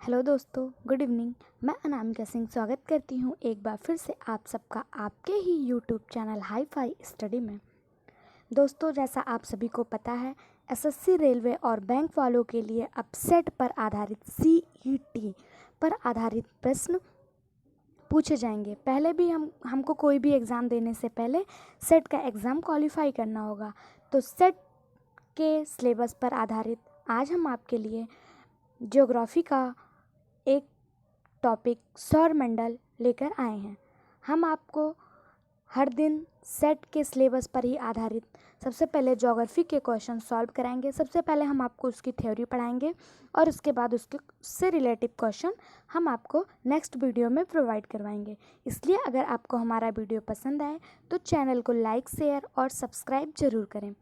Hello दोस्तों, good evening. मैं अनामिका सिंह स्वागत करती हूँ एक बार फिर से आप सबका आपके ही YouTube channel hi fi study में। दोस्तों, जैसा आप सभी को पता है, एसएससी, रेलवे और बैंक वालों के लिए अब सेट पर आधारित सीईटी पर आधारित प्रश्न पूछे जाएंगे। पहले भी हमको कोई भी एग्ज़ाम देने से पहले सेट का एग्ज़ाम क्वालिफाई करना होगा। तो सेट के सिलेबस पर आधारित आज हम आपके लिए ज्योग्राफी का एक टॉपिक सौरमंडल लेकर आए हैं। हम आपको हर दिन सेट के सिलेबस पर ही आधारित सबसे पहले ज्योग्राफी के क्वेश्चन सॉल्व कराएंगे। सबसे पहले हम आपको उसकी थ्योरी पढ़ाएंगे और उसके बाद उससे रिलेटिव क्वेश्चन हम आपको नेक्स्ट वीडियो में प्रोवाइड करवाएंगे। इसलिए अगर आपको हमारा वीडियो पसंद आए तो चैनल को लाइक, शेयर और सब्सक्राइब जरूर करें।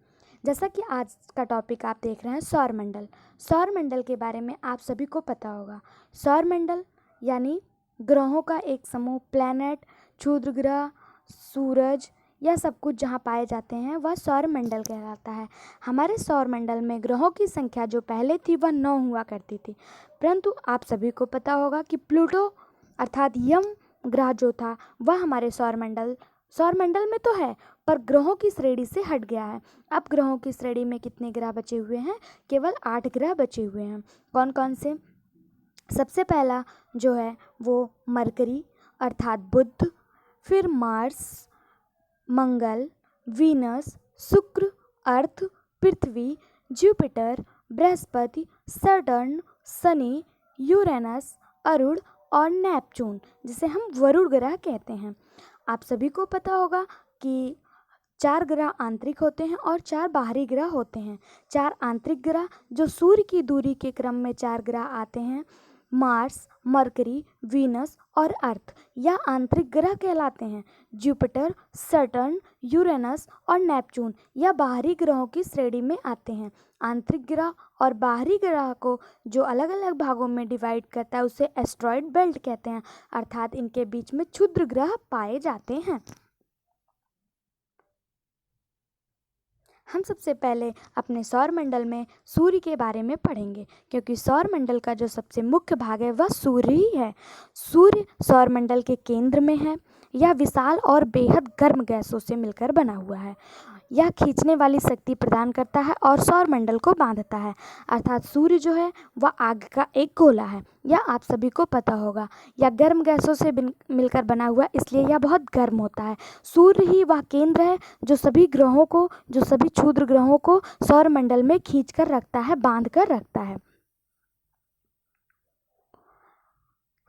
जैसा कि आज का टॉपिक आप देख रहे हैं सौरमंडल। सौरमंडल के बारे में आप सभी को पता होगा। सौरमंडल यानी ग्रहों का एक समूह, प्लैनेट, क्षुद्र ग्रह, सूरज, यह सब कुछ जहाँ पाए जाते हैं वह सौरमंडल कहलाता है। हमारे सौरमंडल में ग्रहों की संख्या जो पहले थी वह 9 हुआ करती थी, परंतु आप सभी को पता होगा कि प्लूटो अर्थात यम ग्रह जो था वह हमारे सौरमंडल में तो है पर ग्रहों की श्रेणी से हट गया है। अब ग्रहों की श्रेणी में कितने ग्रह बचे हुए हैं? केवल 8 ग्रह बचे हुए हैं। कौन कौन से? सबसे पहला जो है वो मरकरी अर्थात बुध, फिर मार्स, मंगल, वीनस, शुक्र, अर्थ, पृथ्वी, जुपिटर, बृहस्पति, सैटर्न, शनि, यूरेनस, अरुण और नेपच्यून, जिसे हम वरुण ग्रह कहते हैं। आप सभी को पता होगा कि 4 ग्रह आंतरिक होते हैं और 4 बाहरी ग्रह होते हैं। 4 आंतरिक ग्रह जो सूर्य की दूरी के क्रम में 4 ग्रह आते हैं, मार्स, मरकरी, वीनस और अर्थ, यह आंतरिक ग्रह कहलाते हैं। जुपिटर, सैटर्न, यूरेनस और नेपच्यून यह बाहरी ग्रहों की श्रेणी में आते हैं। आंतरिक ग्रह और बाहरी ग्रह को जो अलग अलग भागों में डिवाइड करता है उसे एस्ट्रॉयड बेल्ट कहते हैं, अर्थात इनके बीच में क्षुद्र ग्रह पाए जाते हैं। हम सबसे पहले अपने सौरमंडल में सूर्य के बारे में पढ़ेंगे, क्योंकि सौरमंडल का जो सबसे मुख्य भाग है वह सूर्य ही है। सूर्य सौरमंडल के केंद्र में है। यह विशाल और बेहद गर्म गैसों से मिलकर बना हुआ है। यह खींचने वाली शक्ति प्रदान करता है और सौरमंडल को बांधता है, अर्थात सूर्य जो है वह आग का एक गोला है। यह आप सभी को पता होगा। यह गर्म गैसों से मिलकर बना हुआ, इसलिए यह बहुत गर्म होता है। सूर्य ही वह केंद्र है जो सभी क्षुद्र ग्रहों को सौरमंडल में खींच कर रखता है, बांध कर रखता है।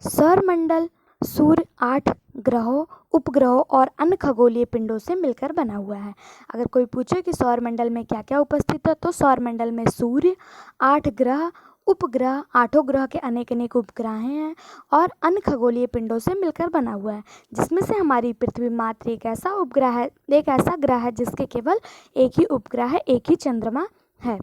सौरमंडल सूर्य 8 ग्रहों, उपग्रहों और अन्य खगोलीय पिंडों से मिलकर बना हुआ है। अगर कोई पूछे कि सौरमंडल में क्या क्या उपस्थित है, तो सौरमंडल में सूर्य, 8 ग्रह, उपग्रह, 8 ग्रह के अनेक अनेक उपग्रह हैं और अन्य खगोलीय पिंडों से मिलकर बना हुआ है, जिसमें से हमारी पृथ्वी मात्र एक ऐसा ग्रह है जिसके केवल एक ही उपग्रह है, एक ही चंद्रमा है।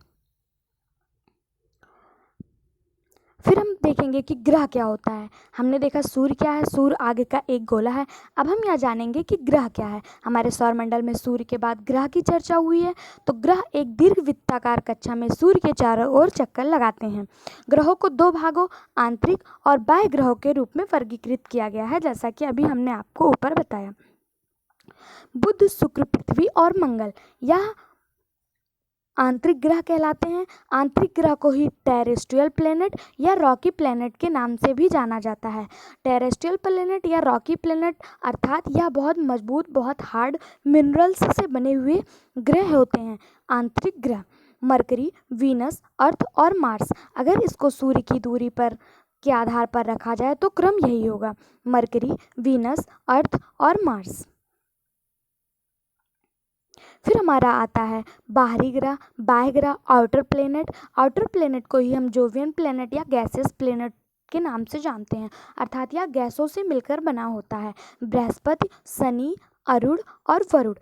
फिर हम देखेंगे कि ग्रह क्या होता है। हमने देखा सूर्य क्या है, सूर्य आग का एक गोला है। अब हम यहाँ जानेंगे कि ग्रह क्या है। हमारे सौरमंडल में सूर्य के बाद ग्रह की चर्चा हुई है, तो ग्रह एक दीर्घवृत्ताकार कक्षा में सूर्य के चारों ओर चक्कर लगाते हैं। ग्रहों को 2 भागों, आंतरिक और बाह्य ग्रहों के रूप में वर्गीकृत किया गया है, जैसा कि अभी हमने आपको ऊपर बताया। बुध, शुक्र, पृथ्वी और मंगल यह आंतरिक ग्रह कहलाते हैं। आंतरिक ग्रह को ही टेरेस्ट्रियल प्लेनेट या रॉकी प्लेनेट के नाम से भी जाना जाता है। टेरेस्ट्रियल प्लेनेट या रॉकी प्लेनेट अर्थात यह बहुत मजबूत, बहुत हार्ड मिनरल्स से बने हुए ग्रह होते हैं। आंतरिक ग्रह मरकरी, वीनस, अर्थ और मार्स। अगर इसको सूर्य की दूरी पर के आधार पर रखा जाए तो क्रम यही होगा: मरकरी, वीनस, अर्थ और मार्स। फिर हमारा आता है बाहरी ग्रह, बाह्य ग्रह, आउटर प्लेनेट। आउटर प्लेनेट को ही हम जोवियन प्लेनेट या गैसेस प्लेनेट के नाम से जानते हैं, अर्थात यह गैसों से मिलकर बना होता है। बृहस्पति, शनि, अरुण और Varun,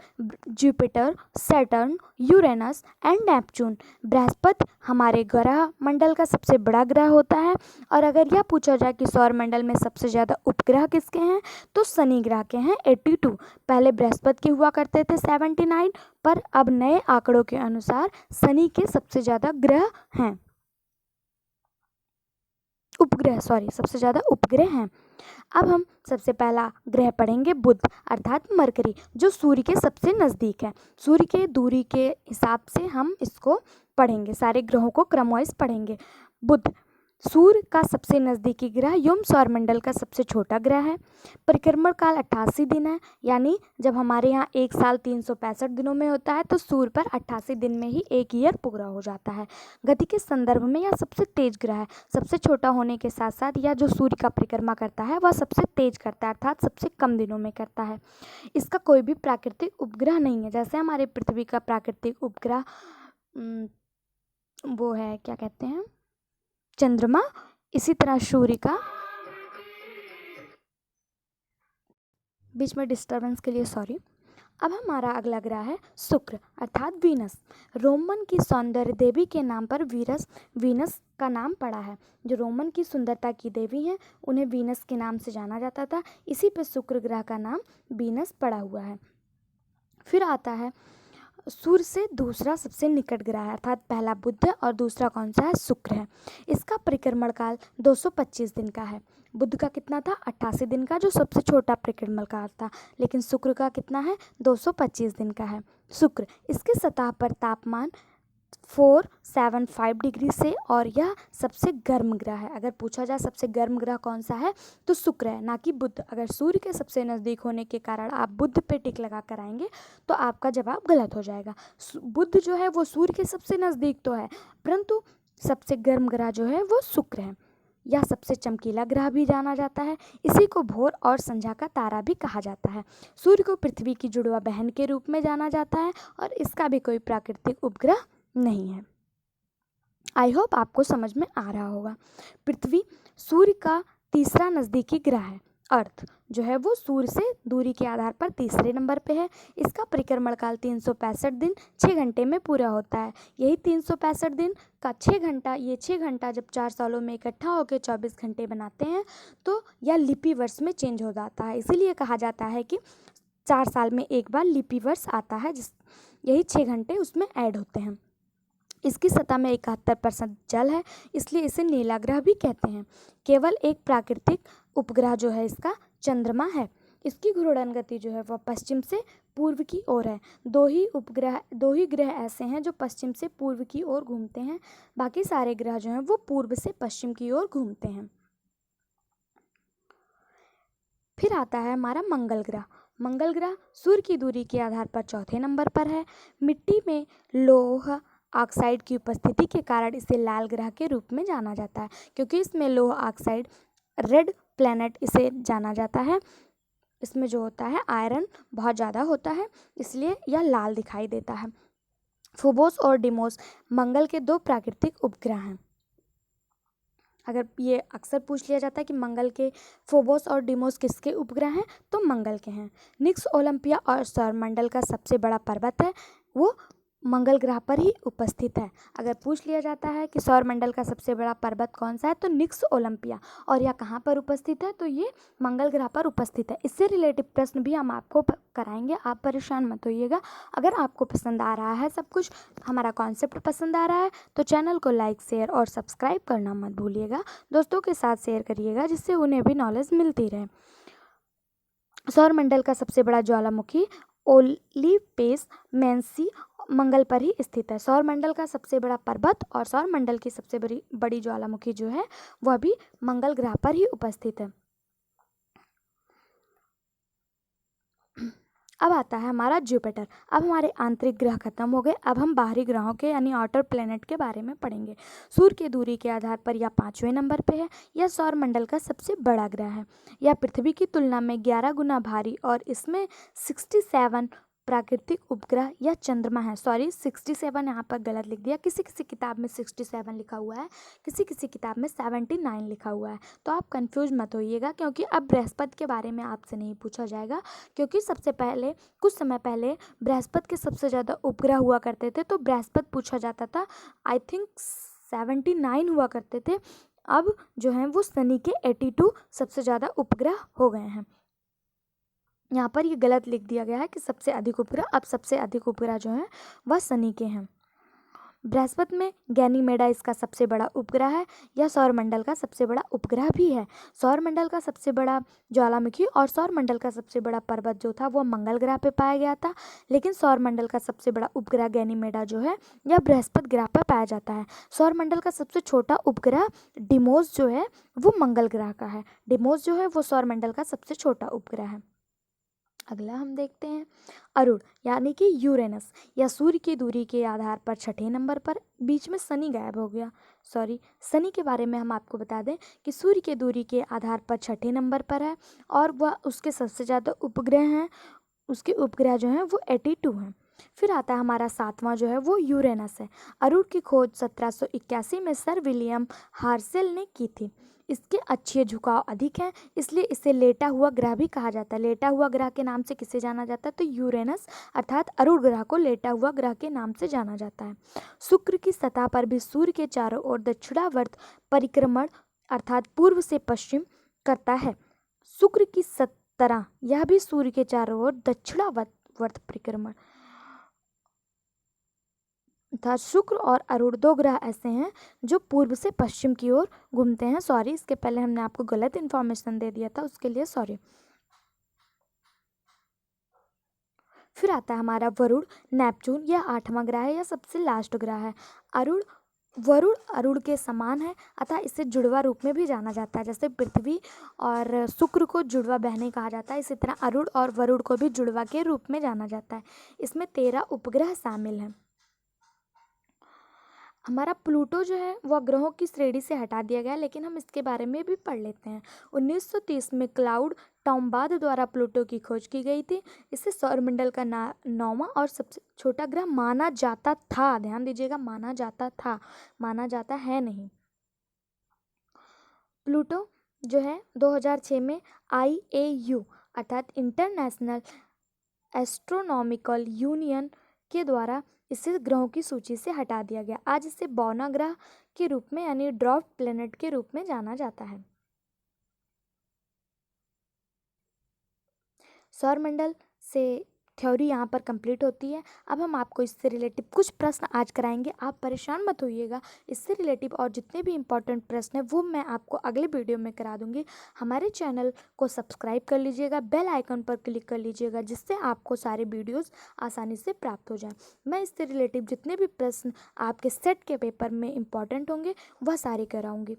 Jupiter, Saturn, Uranus and Neptune. Brihaspati हमारे ग्रह मंडल का सबसे बड़ा ग्रह होता है। और अगर यह पूछा जाए कि सौरमंडल में सबसे ज़्यादा उपग्रह किसके हैं, तो शनि ग्रह के हैं 82। पहले बृहस्पति के हुआ करते थे 79, पर अब नए आंकड़ों के अनुसार शनि के सबसे ज़्यादा ग्रह हैं, सबसे ज़्यादा उपग्रह हैं। अब हम सबसे पहला ग्रह पढ़ेंगे बुध अर्थात मरकरी, जो सूर्य के सबसे नज़दीक है। सूर्य के दूरी के हिसाब से हम इसको पढ़ेंगे, सारे ग्रहों को क्रमवाइज पढ़ेंगे। बुध सूर्य का सबसे नज़दीकी ग्रह एवं सौरमंडल का सबसे छोटा ग्रह है। परिक्रमण काल 88 दिन है, यानी जब हमारे यहाँ एक साल 365 दिनों में होता है तो सूर्य पर 88 दिन में ही एक ईयर पूरा हो जाता है। गति के संदर्भ में यह सबसे तेज ग्रह है। सबसे छोटा होने के साथ साथ यह जो सूर्य का परिक्रमा करता है वह सबसे तेज करता है, अर्थात सबसे कम दिनों में करता है। इसका कोई भी प्राकृतिक उपग्रह नहीं है। जैसे हमारे पृथ्वी का प्राकृतिक उपग्रह वो है, क्या कहते हैं, चंद्रमा, इसी तरह सूर्य का, बीच में डिस्टरबेंस के लिए सॉरी। अब हमारा अगला ग्रह है शुक्र अर्थात वीनस। रोमन की सौंदर्य देवी के नाम पर वीनस का नाम पड़ा है। जो रोमन की सुंदरता की देवी हैं उन्हें वीनस के नाम से जाना जाता था, इसी पे शुक्र ग्रह का नाम वीनस पड़ा हुआ है। फिर आता है सूर्य से दूसरा सबसे निकट ग्रह है, अर्थात पहला बुध है और दूसरा कौन सा है, शुक्र है। इसका परिक्रमण काल 225 दिन का है। बुध का कितना था, 88 दिन का, जो सबसे छोटा परिक्रमण काल था। लेकिन शुक्र का कितना है, 225 दिन का है। शुक्र, इसके सतह पर तापमान 475 डिग्री से, और यह सबसे गर्म ग्रह है। अगर पूछा जाए सबसे गर्म ग्रह कौन सा है तो शुक्र है, ना कि बुध। अगर सूर्य के सबसे नज़दीक होने के कारण आप बुध पे टिक लगा कर आएंगे तो आपका जवाब गलत हो जाएगा। बुध जो है वो सूर्य के सबसे नज़दीक तो है, परंतु सबसे गर्म ग्रह जो है वो शुक्र है। यह सबसे चमकीला ग्रह भी जाना जाता है। इसी को भोर और संध्या का तारा भी कहा जाता है। सूर्य को पृथ्वी की जुड़वा बहन के रूप में जाना जाता है और इसका भी कोई प्राकृतिक उपग्रह नहीं है। आई होप आपको समझ में आ रहा होगा। पृथ्वी सूर्य का तीसरा नज़दीकी ग्रह है। अर्थ जो है वो सूर्य से दूरी के आधार पर तीसरे नंबर पे है। इसका परिक्रमण काल 365 दिन 6 घंटे में पूरा होता है। यही 365 दिन का 6 घंटा, ये 6 घंटा जब 4 सालों में इकट्ठा होकर 24 घंटे बनाते हैं तो यह लिपि वर्ष में चेंज हो जाता है। इसीलिए कहा जाता है कि 4 साल में एक बार लिपि वर्ष आता है, यही 6 घंटे उसमें ऐड होते हैं। इसकी सतह में 71% जल है, इसलिए इसे नीला ग्रह भी कहते हैं। केवल एक प्राकृतिक उपग्रह जो है इसका चंद्रमा है। इसकी घूर्णन गति जो है वह पश्चिम से पूर्व की ओर है। दो ही ग्रह ऐसे हैं जो पश्चिम से पूर्व की ओर घूमते हैं, बाकी सारे ग्रह जो हैं वो पूर्व से पश्चिम की ओर घूमते हैं। फिर आता है हमारा मंगल ग्रह। मंगल ग्रह सूर्य की दूरी के आधार पर चौथे नंबर पर है। मिट्टी में लौह ऑक्साइड की उपस्थिति के कारण इसे लाल ग्रह के रूप में जाना जाता है, क्योंकि इसमें लौह ऑक्साइड, रेड प्लैनेट इसे जाना जाता है। इसमें जो होता है आयरन बहुत ज़्यादा होता है, इसलिए यह लाल दिखाई देता है। फोबोस और डिमोस मंगल के 2 प्राकृतिक उपग्रह हैं। अगर ये अक्सर पूछ लिया जाता है कि मंगल के फोबोस और डिमोस किसके उपग्रह हैं, तो मंगल के हैं। निक्स ओलंपिया और सौरमंडल का सबसे बड़ा पर्वत है, वो मंगल ग्रह पर ही उपस्थित है। अगर पूछ लिया जाता है कि सौरमंडल का सबसे बड़ा पर्वत कौन सा है, तो निक्स ओलंपिया, और यह कहाँ पर उपस्थित है, तो ये मंगल ग्रह पर उपस्थित है। इससे रिलेटिव प्रश्न भी हम आपको कराएंगे, आप परेशान मत होइएगा। अगर आपको पसंद आ रहा है, सब कुछ हमारा कॉन्सेप्ट पसंद आ रहा है, तो चैनल को लाइक, शेयर और सब्सक्राइब करना मत भूलिएगा। दोस्तों के साथ शेयर करिएगा, जिससे उन्हें भी नॉलेज मिलती रहे। सौरमंडल का सबसे बड़ा ज्वालामुखी ओलिम्पस मेंसी मंगल पर ही स्थित है। सौरमंडल का सबसे बड़ा पर्वत और सौरमंडल की सबसे बड़ी ज्वालामुखी जो है वह भी मंगल ग्रह पर ही उपस्थित है। अब आता है हमारा जुपिटर। अब हमारे आंतरिक ग्रह खत्म हो गए, अब हम बाहरी ग्रहों के यानी आउटर प्लेनेट के बारे में पढ़ेंगे। सूर्य की दूरी के आधार पर यह 5वें नंबर पे है। यह सौरमंडल का सबसे बड़ा ग्रह है। यह पृथ्वी की तुलना में 11 गुना भारी और इसमें 67 प्राकृतिक उपग्रह या चंद्रमा है। सॉरी, 67 यहाँ पर गलत लिख दिया। किसी किसी किताब में 67 लिखा हुआ है, किसी किसी किताब में 79 लिखा हुआ है, तो आप कंफ्यूज मत होइएगा, क्योंकि अब बृहस्पति के बारे में आपसे नहीं पूछा जाएगा। क्योंकि सबसे पहले कुछ समय पहले बृहस्पति के सबसे ज़्यादा उपग्रह हुआ करते थे, तो बृहस्पति पूछा जाता था। आई थिंक 79 हुआ करते थे। अब जो हैं वो शनि के 82 सबसे ज़्यादा उपग्रह हो गए हैं। यहाँ पर ये गलत लिख दिया गया है कि सबसे अधिक उपग्रह, अब सबसे अधिक उपग्रह जो हैं वह शनि के हैं। बृहस्पति में गैनीमेडा इसका सबसे बड़ा उपग्रह है या सौरमंडल का सबसे बड़ा उपग्रह भी है। सौरमंडल का सबसे बड़ा ज्वालामुखी और सौरमंडल का सबसे बड़ा पर्वत जो था वो मंगल ग्रह पे पाया गया था, लेकिन सौरमंडल का सबसे बड़ा उपग्रह गैनीमेडा जो है यह बृहस्पति ग्रह पर पाया जाता है। सौरमंडल का सबसे छोटा उपग्रह डिमोस जो है वो मंगल ग्रह का है। डिमोस जो है वो सौरमंडल का सबसे छोटा उपग्रह है। अगला हम देखते हैं अरुण यानी कि यूरेनस या सूर्य की दूरी के आधार पर छठे नंबर पर। बीच में शनि गायब हो गया, सॉरी। शनि के बारे में हम आपको बता दें कि सूर्य की दूरी के आधार पर छठे नंबर पर है और वह उसके सबसे ज़्यादा उपग्रह हैं। उसके उपग्रह जो हैं वो 82 हैं। फिर आता है हमारा सातवां जो है वो यूरेनस है। अरुण की खोज 1781 में सर विलियम हार्सेल ने की थी। इसके अक्षीय झुकाव अधिक हैं, इसलिए इसे लेटा हुआ ग्रह भी कहा जाता है। लेटा हुआ ग्रह के नाम से किसे जाना जाता है, तो यूरेनस अर्थात अरुण ग्रह को लेटा हुआ ग्रह के नाम से जाना जाता है। शुक्र की सतह पर भी सूर्य के चारों ओर दक्षिणावर्त परिक्रमण अर्थात पूर्व से पश्चिम करता है। शुक्र की तरह यह भी सूर्य के चारों ओर दक्षिणावर्त परिक्रमण अर्थात शुक्र और अरुण दो ग्रह ऐसे हैं जो पूर्व से पश्चिम की ओर घूमते हैं। सॉरी, इसके पहले हमने आपको गलत इन्फॉर्मेशन दे दिया था, उसके लिए सॉरी। फिर आता है हमारा वरुण नेपच्यून। यह 8वां ग्रह है, यह सबसे लास्ट ग्रह है। वरुण अरुण के समान है, अतः इसे जुड़वा रूप में भी जाना जाता है। जैसे पृथ्वी और शुक्र को जुड़वा बहनें कहा जाता है, इसी तरह अरुण और वरुण को भी जुड़वा के रूप में जाना जाता है। इसमें 13 उपग्रह शामिल हैं। हमारा प्लूटो जो है वह ग्रहों की श्रेणी से हटा दिया गया, लेकिन हम इसके बारे में भी पढ़ लेते हैं। 1930 में क्लाउड टॉम्बाद द्वारा प्लूटो की खोज की गई थी। इसे सौरमंडल का 9वां और सबसे छोटा ग्रह माना जाता था। ध्यान दीजिएगा, माना जाता था, माना जाता है नहीं। प्लूटो जो है 2006 में IAU अर्थात इंटरनेशनल एस्ट्रोनॉमिकल यूनियन के द्वारा इसे ग्रहों की सूची से हटा दिया गया। आज इसे बौना ग्रह के रूप में यानी ड्वार्फ प्लैनेट के रूप में जाना जाता है। सौरमंडल से थ्योरी यहाँ पर कंप्लीट होती है। अब हम आपको इससे रिलेटिव कुछ प्रश्न आज कराएंगे, आप परेशान मत होइएगा। इससे रिलेटिव और जितने भी इम्पोर्टेंट प्रश्न हैं वो मैं आपको अगले वीडियो में करा दूंगी। हमारे चैनल को सब्सक्राइब कर लीजिएगा, बेल आइकन पर क्लिक कर लीजिएगा, जिससे आपको सारे वीडियोस आसानी से प्राप्त हो जाएं। मैं इससे रिलेटिव जितने भी प्रश्न आपके सेट के पेपर में इम्पॉर्टेंट होंगे वह सारे कराऊंगी।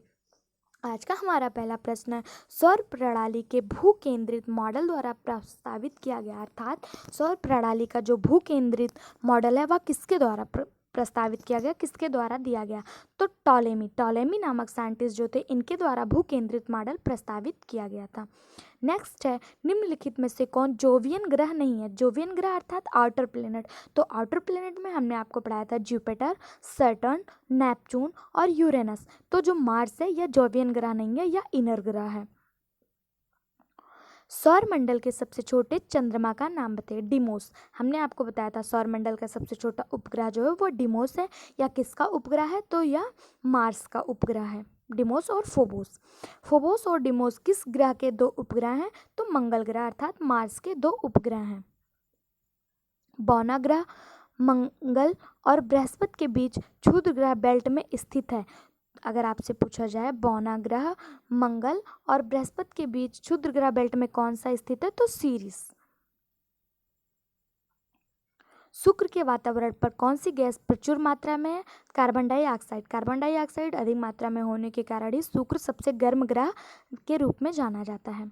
आज का हमारा पहला प्रश्न है, सौर प्रणाली के भू केंद्रित मॉडल द्वारा प्रस्तावित किया गया। अर्थात सौर प्रणाली का जो भू केंद्रित मॉडल है वह किसके द्वारा प्रस्तावित किया गया, किसके द्वारा दिया गया, तो टॉलेमी नामक साइंटिस्ट जो थे इनके द्वारा भू केंद्रित मॉडल प्रस्तावित किया गया था। नेक्स्ट है, निम्नलिखित में से कौन जोवियन ग्रह नहीं है। जोवियन ग्रह अर्थात आउटर प्लेनेट। तो आउटर प्लेनेट में हमने आपको पढ़ाया था जुपिटर, सैटर्न, नेपच्यून और यूरेनस। तो जो मार्स है यह जोवियन ग्रह नहीं है, यह इनर ग्रह है। सौरमंडल के सबसे छोटे चंद्रमा का नाम बताइए। डिमोस। हमने आपको बताया था सौरमंडल का सबसे छोटा उपग्रह जो है वो डिमोस है। या किसका उपग्रह है, तो यह मार्स का उपग्रह है। डिमोस और फोबोस। फोबोस और डिमोस किस ग्रह के दो उपग्रह हैं, तो मंगल ग्रह अर्थात मार्स के दो उपग्रह हैं। बौना ग्रह मंगल और बृहस्पति के बीच क्षुद्र ग्रह बेल्ट में स्थित है। अगर आपसे पूछा जाए बौना ग्रह मंगल और बृहस्पति के बीच क्षुद्र ग्रह बेल्ट में कौन सा स्थित है, तो सीरीस। शुक्र के वातावरण पर कौन सी गैस प्रचुर मात्रा में है, कार्बन डाइऑक्साइड। कार्बन डाइऑक्साइड अधिक मात्रा में होने के कारण ही शुक्र सबसे गर्म ग्रह के रूप में जाना जाता है।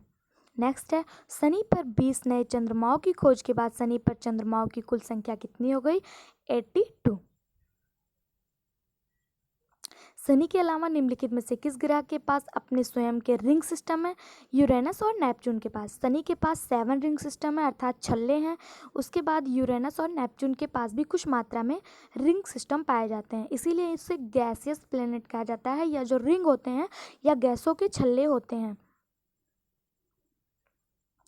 नेक्स्ट है, शनि पर 20 नए चंद्रमाओं की खोज के बाद शनि पर चंद्रमाओं की कुल संख्या कितनी हो गई, 82। शनि के अलावा निम्नलिखित में से किस ग्रह के पास अपने स्वयं के रिंग सिस्टम है, यूरेनस और नेपच्यून के पास। शनि के पास 7 रिंग सिस्टम है अर्थात छल्ले हैं। उसके बाद यूरेनस और नेपच्यून के पास भी कुछ मात्रा में रिंग सिस्टम पाए जाते हैं, इसीलिए इसे गैसियस प्लेनेट कहा जाता है। या जो रिंग होते हैं या गैसों के छल्ले होते हैं।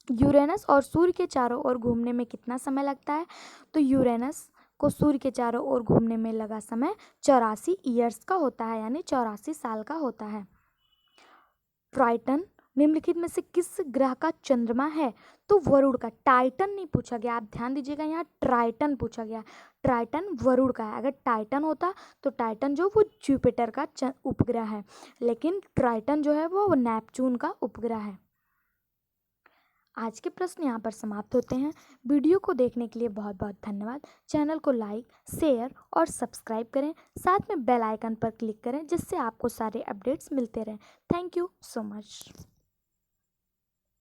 यूरेनस और सूर्य के चारों ओर घूमने में कितना समय लगता है, तो यूरेनस को सूर्य के चारों ओर घूमने में लगा समय 84 ईयर्स का होता है, यानी 84 साल का होता है। ट्राइटन निम्नलिखित में से किस ग्रह का चंद्रमा है? तो वरुण का। टाइटन नहीं पूछा गया, आप ध्यान दीजिएगा, यहाँ ट्राइटन पूछा गया। ट्राइटन वरुण का है। अगर टाइटन होता तो टाइटन जो वो जुपिटर का उपग्रह है, लेकिन ट्राइटन जो है वो नेपच्यून का उपग्रह है। आज के प्रश्न यहाँ पर समाप्त होते हैं। वीडियो को देखने के लिए बहुत बहुत धन्यवाद। चैनल को लाइक, शेयर और सब्सक्राइब करें, साथ में बेल आइकन पर क्लिक करें जिससे आपको सारे अपडेट्स मिलते रहें। Thank you so much.